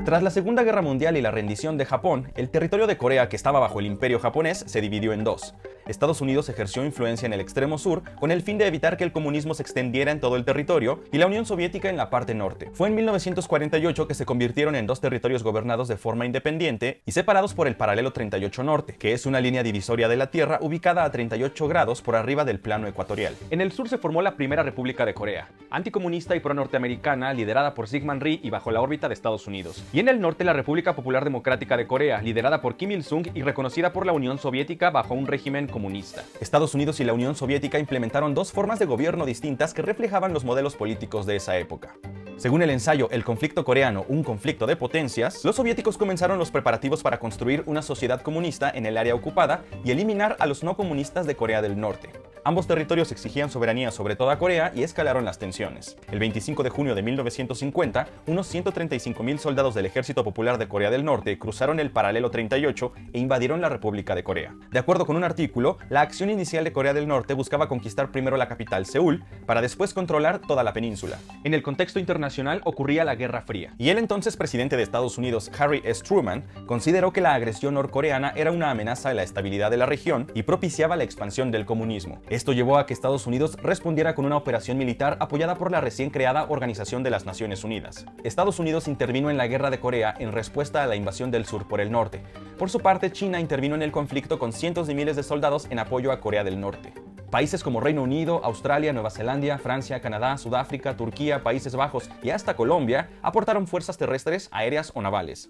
Tras la Segunda Guerra Mundial y la rendición de Japón, el territorio de Corea, que estaba bajo el Imperio japonés, se dividió en dos. Estados Unidos ejerció influencia en el extremo sur con el fin de evitar que el comunismo se extendiera en todo el territorio y la Unión Soviética en la parte norte. Fue en 1948 que se convirtieron en dos territorios gobernados de forma independiente y separados por el paralelo 38 norte, que es una línea divisoria de la Tierra ubicada a 38 grados por arriba del plano ecuatorial. En el sur se formó la Primera República de Corea, anticomunista y pro-norteamericana, liderada por Syngman Rhee y bajo la órbita de Estados Unidos. Y en el norte la República Popular Democrática de Corea, liderada por Kim Il-sung y reconocida por la Unión Soviética bajo un régimen comunista. Estados Unidos y la Unión Soviética implementaron dos formas de gobierno distintas que reflejaban los modelos políticos de esa época. Según el ensayo El conflicto coreano, un conflicto de potencias, los soviéticos comenzaron los preparativos para construir una sociedad comunista en el área ocupada y eliminar a los no comunistas de Corea del Norte. Ambos territorios exigían soberanía sobre toda Corea y escalaron las tensiones. El 25 de junio de 1950, unos 135.000 soldados del Ejército Popular de Corea del Norte cruzaron el paralelo 38 e invadieron la República de Corea. De acuerdo con un artículo, la acción inicial de Corea del Norte buscaba conquistar primero la capital, Seúl, para después controlar toda la península. En el contexto internacional ocurría la Guerra Fría, y el entonces presidente de Estados Unidos, Harry S. Truman, consideró que la agresión norcoreana era una amenaza a la estabilidad de la región y propiciaba la expansión del comunismo. Esto llevó a que Estados Unidos respondiera con una operación militar apoyada por la recién creada Organización de las Naciones Unidas. Estados Unidos intervino en la Guerra de Corea en respuesta a la invasión del sur por el norte. Por su parte, China intervino en el conflicto con cientos de miles de soldados en apoyo a Corea del Norte. Países como Reino Unido, Australia, Nueva Zelanda, Francia, Canadá, Sudáfrica, Turquía, Países Bajos y hasta Colombia aportaron fuerzas terrestres, aéreas o navales.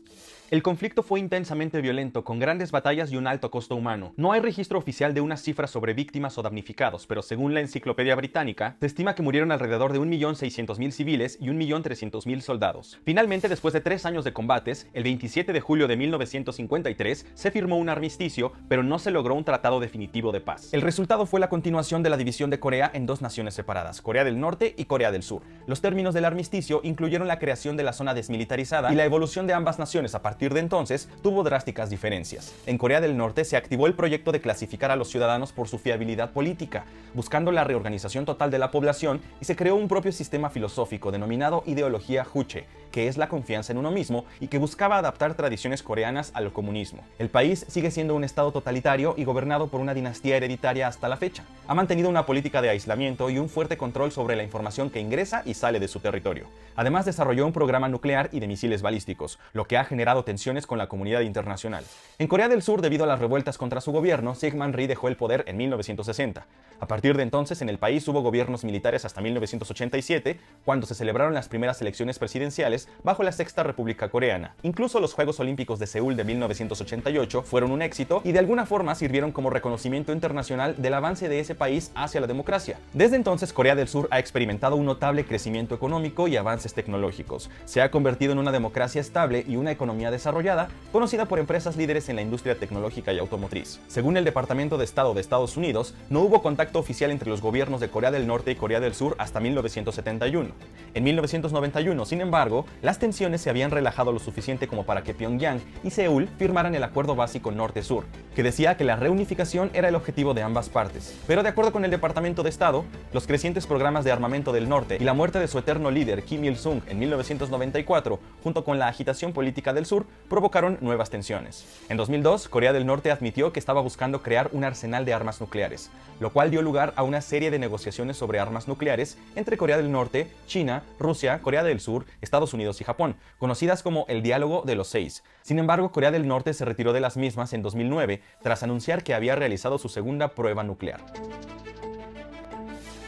El conflicto fue intensamente violento, con grandes batallas y un alto costo humano. No hay registro oficial de unas cifras sobre víctimas o damnificados, pero según la Enciclopedia Británica, se estima que murieron alrededor de 1.600.000 civiles y 1.300.000 soldados. Finalmente, después de 3 años de combates, el 27 de julio de 1953 se firmó un armisticio, pero no se logró un tratado definitivo de paz. El resultado fue la continuación de la división de Corea en dos naciones separadas, Corea del Norte y Corea del Sur. Los términos del armisticio incluyeron la creación de la zona desmilitarizada y la evolución de ambas naciones a partir de entonces tuvo drásticas diferencias. En Corea del Norte se activó el proyecto de clasificar a los ciudadanos por su fiabilidad política, buscando la reorganización total de la población, y se creó un propio sistema filosófico denominado ideología Juche, que es la confianza en uno mismo y que buscaba adaptar tradiciones coreanas al comunismo. El país sigue siendo un estado totalitario y gobernado por una dinastía hereditaria hasta la fecha. Ha mantenido una política de aislamiento y un fuerte control sobre la información que ingresa y sale de su territorio. Además, desarrolló un programa nuclear y de misiles balísticos, lo que ha generado tensiones con la comunidad internacional. En Corea del Sur, debido a las revueltas contra su gobierno, Syngman Rhee dejó el poder en 1960. A partir de entonces, en el país hubo gobiernos militares hasta 1987, cuando se celebraron las primeras elecciones presidenciales bajo la Sexta República Coreana. Incluso los Juegos Olímpicos de Seúl de 1988 fueron un éxito y de alguna forma sirvieron como reconocimiento internacional del avance de ese país hacia la democracia. Desde entonces, Corea del Sur ha experimentado un notable crecimiento económico y avances tecnológicos. Se ha convertido en una democracia estable y una economía desarrollada, conocida por empresas líderes en la industria tecnológica y automotriz. Según el Departamento de Estado de Estados Unidos, no hubo contacto oficial entre los gobiernos de Corea del Norte y Corea del Sur hasta 1971. En 1991, sin embargo, las tensiones se habían relajado lo suficiente como para que Pyongyang y Seúl firmaran el Acuerdo Básico Norte-Sur, que decía que la reunificación era el objetivo de ambas partes. Pero de acuerdo con el Departamento de Estado, los crecientes programas de armamento del norte y la muerte de su eterno líder Kim Il-sung en 1994, junto con la agitación política del sur, provocaron nuevas tensiones. En 2002, Corea del Norte admitió que estaba buscando crear un arsenal de armas nucleares, lo cual dio lugar a una serie de negociaciones sobre armas nucleares entre Corea del Norte, China, Rusia, Corea del Sur, Estados Unidos y Japón, conocidas como el Diálogo de los Seis. Sin embargo, Corea del Norte se retiró de las mismas en 2009 tras anunciar que había realizado su segunda prueba nuclear.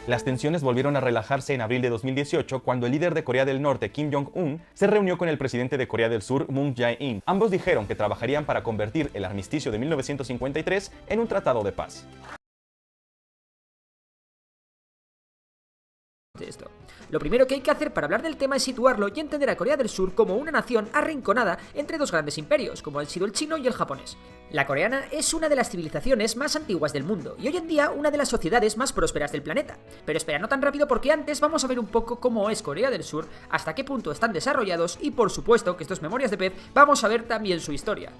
Las tensiones volvieron a relajarse en abril de 2018 cuando el líder de Corea del Norte, Kim Jong-un, se reunió con el presidente de Corea del Sur, Moon Jae-in. Ambos dijeron que trabajarían para convertir el armisticio de 1953 en un tratado de paz. Esto. Lo primero que hay que hacer para hablar del tema es situarlo y entender a Corea del Sur como una nación arrinconada entre dos grandes imperios, como han sido el chino y el japonés. La coreana es una de las civilizaciones más antiguas del mundo y hoy en día una de las sociedades más prósperas del planeta. Pero espera, no tan rápido, porque antes vamos a ver un poco cómo es Corea del Sur, hasta qué punto están desarrollados y, por supuesto, que esto es Memorias de Pez, vamos a ver también su historia.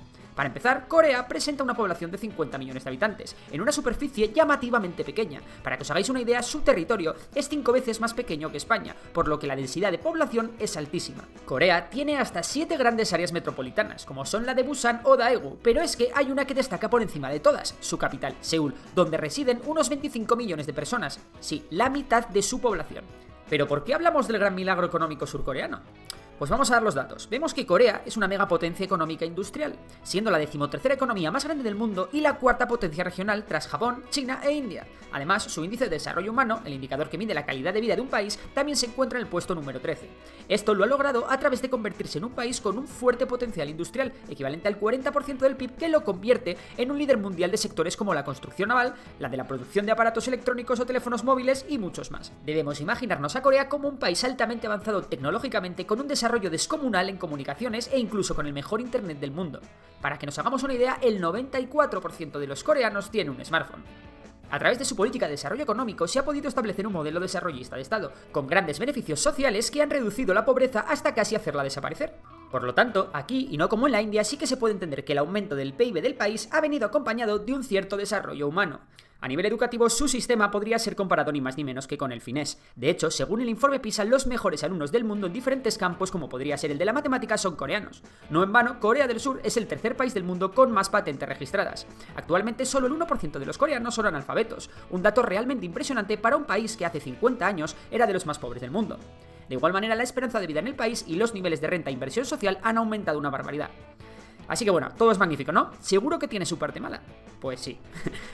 Para empezar, Corea presenta una población de 50 millones de habitantes, en una superficie llamativamente pequeña. Para que os hagáis una idea, su territorio es 5 veces más pequeño que España, por lo que la densidad de población es altísima. Corea tiene hasta 7 grandes áreas metropolitanas, como son la de Busan o Daegu, pero es que hay una que destaca por encima de todas, su capital, Seúl, donde residen unos 25 millones de personas, sí, la mitad de su población. ¿Pero por qué hablamos del gran milagro económico surcoreano? Pues vamos a dar los datos. Vemos que Corea es una megapotencia económica industrial, siendo la 13ª economía más grande del mundo y la 4ª potencia regional tras Japón, China e India. Además, su índice de desarrollo humano, el indicador que mide la calidad de vida de un país, también se encuentra en el puesto número 13. Esto lo ha logrado a través de convertirse en un país con un fuerte potencial industrial, equivalente al 40% del PIB, que lo convierte en un líder mundial de sectores como la construcción naval, la de la producción de aparatos electrónicos o teléfonos móviles y muchos más. Debemos imaginarnos a Corea como un país altamente avanzado tecnológicamente, con un desarrollo descomunal en comunicaciones e incluso con el mejor internet del mundo. Para que nos hagamos una idea, el 94% de los coreanos tiene un smartphone. A través de su política de desarrollo económico se ha podido establecer un modelo desarrollista de Estado, con grandes beneficios sociales que han reducido la pobreza hasta casi hacerla desaparecer. Por lo tanto, aquí, y no como en la India, sí que se puede entender que el aumento del PIB del país ha venido acompañado de un cierto desarrollo humano. A nivel educativo, su sistema podría ser comparado ni más ni menos que con el finés. De hecho, según el informe PISA, los mejores alumnos del mundo en diferentes campos, como podría ser el de la matemática, son coreanos. No en vano, Corea del Sur es el tercer país del mundo con más patentes registradas. Actualmente, solo el 1% de los coreanos son analfabetos, un dato realmente impresionante para un país que hace 50 años era de los más pobres del mundo. De igual manera, la esperanza de vida en el país y los niveles de renta e inversión social han aumentado una barbaridad. Así que bueno, todo es magnífico, ¿no? ¿Seguro que tiene su parte mala? Pues sí.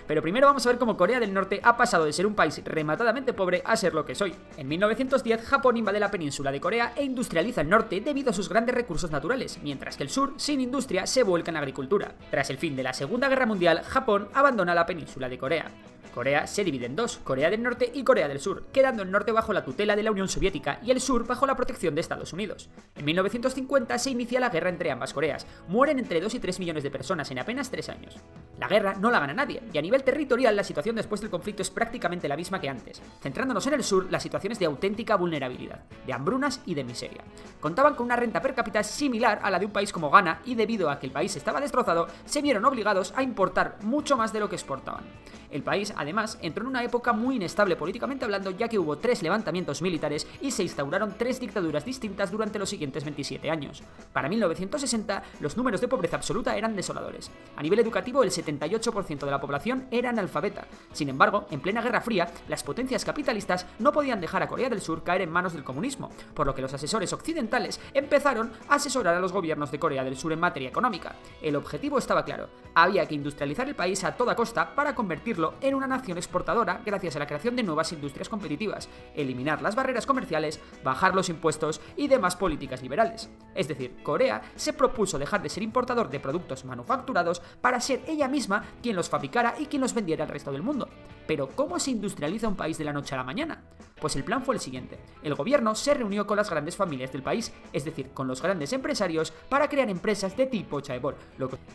Pero primero vamos a ver cómo Corea del Norte ha pasado de ser un país rematadamente pobre a ser lo que es hoy. En 1910, Japón invade la península de Corea e industrializa el norte debido a sus grandes recursos naturales, mientras que el sur, sin industria, se vuelca en la agricultura. Tras el fin de la Segunda Guerra Mundial, Japón abandona la península de Corea. Corea se divide en dos, Corea del Norte y Corea del Sur, quedando el norte bajo la tutela de la Unión Soviética y el sur bajo la protección de Estados Unidos. En 1950 se inicia la guerra entre ambas Coreas, mueren entre 2 y 3 millones de personas en apenas 3 años. La guerra no la gana nadie, y a nivel territorial la situación después del conflicto es prácticamente la misma que antes. Centrándonos en el sur, la situación es de auténtica vulnerabilidad, de hambrunas y de miseria. Contaban con una renta per cápita similar a la de un país como Ghana y debido a que el país estaba destrozado, se vieron obligados a importar mucho más de lo que exportaban. El país, además, entró en una época muy inestable políticamente hablando, ya que hubo 3 levantamientos militares y se instauraron 3 dictaduras distintas durante los siguientes 27 años. Para 1960, los números de pobreza absoluta eran desoladores. A nivel educativo, el 78% de la población era analfabeta. Sin embargo, en plena Guerra Fría, las potencias capitalistas no podían dejar a Corea del Sur caer en manos del comunismo, por lo que los asesores occidentales empezaron a asesorar a los gobiernos de Corea del Sur en materia económica. El objetivo estaba claro: había que industrializar el país a toda costa para convertirlo en una nación exportadora gracias a la creación de nuevas industrias competitivas, eliminar las barreras comerciales, bajar los impuestos y demás políticas liberales. Es decir, Corea se propuso dejar de ser importador de productos manufacturados para ser ella misma quien los fabricara y quien los vendiera al resto del mundo. Pero ¿cómo se industrializa un país de la noche a la mañana? Pues el plan fue el siguiente: el gobierno se reunió con las grandes familias del país, es decir, con los grandes empresarios, para crear empresas de tipo chaebol.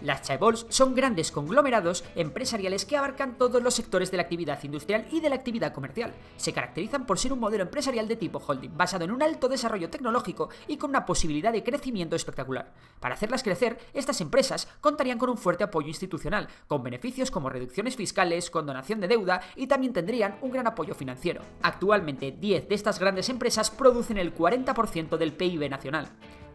Las chaebols son grandes conglomerados empresariales que abarcan todos los sectores de la actividad industrial y de la actividad comercial. Se caracterizan por ser un modelo empresarial de tipo holding, basado en un alto desarrollo tecnológico y con una posibilidad de crecimiento espectacular. Para hacerlas crecer, estas empresas contarían con un fuerte apoyo institucional, con beneficios como reducciones fiscales, condonación de deuda y también tendrían un gran apoyo financiero. Actualmente, 10 de estas grandes empresas producen el 40% del PIB nacional.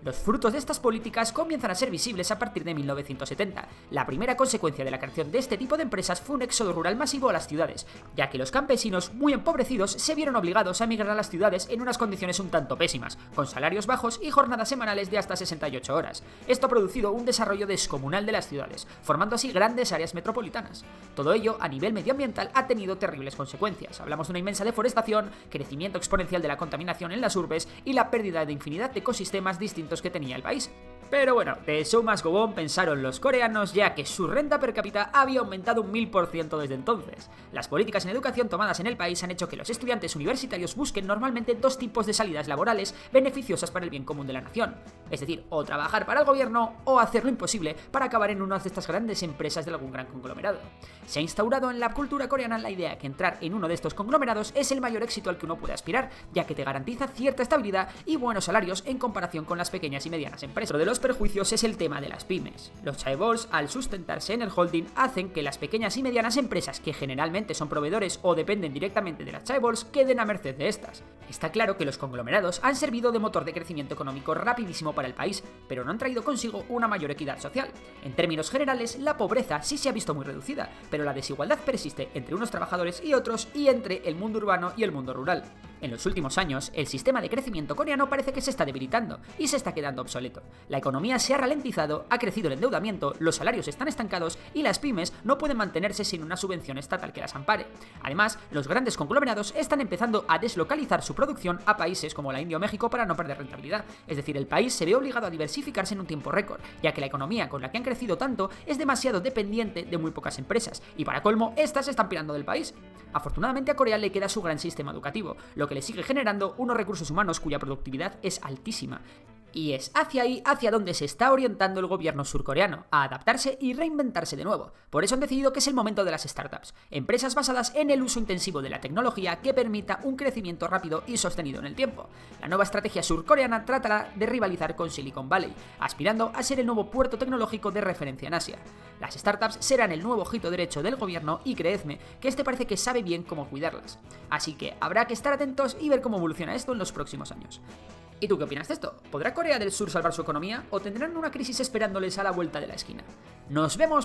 Los frutos de estas políticas comienzan a ser visibles a partir de 1970. La primera consecuencia de la creación de este tipo de empresas fue un éxodo rural masivo a las ciudades, ya que los campesinos muy empobrecidos se vieron obligados a emigrar a las ciudades en unas condiciones un tanto pésimas, con salarios bajos y jornadas semanales de hasta 68 horas. Esto ha producido un desarrollo descomunal de las ciudades, formando así grandes áreas metropolitanas. Todo ello, a nivel medioambiental, ha tenido terribles consecuencias. Hablamos de una inmensa deforestación, crecimiento exponencial de la contaminación en las urbes y la pérdida de infinidad de ecosistemas distintos que tenía el país. Pero bueno, de show must go on pensaron los coreanos, ya que su renta per cápita había aumentado un 1000% desde entonces. Las políticas en educación tomadas en el país han hecho que los estudiantes universitarios busquen normalmente 2 tipos de salidas laborales beneficiosas para el bien común de la nación. Es decir, o trabajar para el gobierno o hacer lo imposible para acabar en una de estas grandes empresas de algún gran conglomerado. Se ha instaurado en la cultura coreana la idea que entrar en uno de estos conglomerados es el mayor éxito al que uno puede aspirar, ya que te garantiza cierta estabilidad y buenos salarios en comparación con las pequeñas y medianas empresas. Pero de los los perjuicios es el tema de las pymes. Los chaebols, al sustentarse en el holding, hacen que las pequeñas y medianas empresas, que generalmente son proveedores o dependen directamente de las chaebols, queden a merced de estas. Está claro que los conglomerados han servido de motor de crecimiento económico rapidísimo para el país, pero no han traído consigo una mayor equidad social. En términos generales, la pobreza sí se ha visto muy reducida, pero la desigualdad persiste entre unos trabajadores y otros y entre el mundo urbano y el mundo rural. En los últimos años, el sistema de crecimiento coreano parece que se está debilitando y se está quedando obsoleto. La economía se ha ralentizado, ha crecido el endeudamiento, los salarios están estancados y las pymes no pueden mantenerse sin una subvención estatal que las ampare. Además, los grandes conglomerados están empezando a deslocalizar su producción a países como la India o México para no perder rentabilidad. Es decir, el país se ve obligado a diversificarse en un tiempo récord, ya que la economía con la que han crecido tanto es demasiado dependiente de muy pocas empresas, y para colmo, estas están pirando del país. Afortunadamente a Corea le queda su gran sistema educativo, lo que le sigue generando unos recursos humanos cuya productividad es altísima. Y es hacia ahí hacia donde se está orientando el gobierno surcoreano, a adaptarse y reinventarse de nuevo. Por eso han decidido que es el momento de las startups, empresas basadas en el uso intensivo de la tecnología que permita un crecimiento rápido y sostenido en el tiempo. La nueva estrategia surcoreana tratará de rivalizar con Silicon Valley, aspirando a ser el nuevo puerto tecnológico de referencia en Asia. Las startups serán el nuevo ojito derecho del gobierno y creedme que este parece que sabe bien cómo cuidarlas. Así que habrá que estar atentos y ver cómo evoluciona esto en los próximos años. ¿Y tú qué opinas de esto? ¿Podrá Corea del Sur salvar su economía o tendrán una crisis esperándoles a la vuelta de la esquina? ¡Nos vemos!